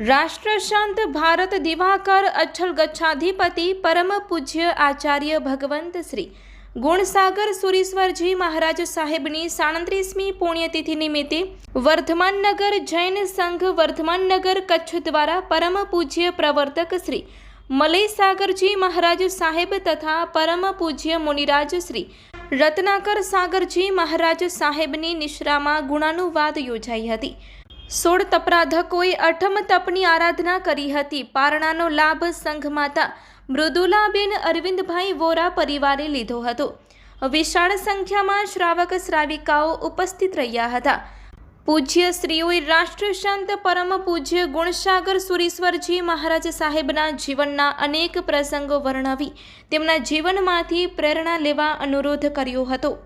राष्ट्रशांत भारत दिवाकर अचल गच्छाधिपति परम पूज्य आचार्य भगवंत श्री गुणसागर सुरीश्वरजी महाराज साहेबनी 37મી પુણ્યતિથિ નિમિત્તે વર્ધમાન નગર જૈન સંઘ વર્ધમાન નગર કચ્છ દ્વારા પરમ પૂજ્ય પ્રવર્તક શ્રી મલય સાગરજી મહારાજ સાહેબ તથા પરમ પૂજ્ય મુનિરાજ શ્રી રત્નાકર સાગરજી મહારાજ સાહેબની નિશ્રામાં ગુણાનુવાદ યોજાઈ હતી। 16 તપરાધકોએ અઠમ તપની આરાધના કરી હતી। પારણાનો લાભ સંઘ માતા મૃદુલાબેન અરવિંદભાઈ વોરા પરિવારે લીધો હતો। વિશાળ સંખ્યામાં શ્રાવક શ્રાવિકાઓ ઉપસ્થિત રહ્યા હતા। પૂજ્ય શ્રીઓએ રાષ્ટ્રશાંત પરમ પૂજ્ય ગુણસાગર સુરીશ્વરજી મહારાજ સાહેબના જીવનના અનેક પ્રસંગો વર્ણવી તેમના જીવનમાંથી પ્રેરણા લેવા અનુરોધ કર્યો હતો।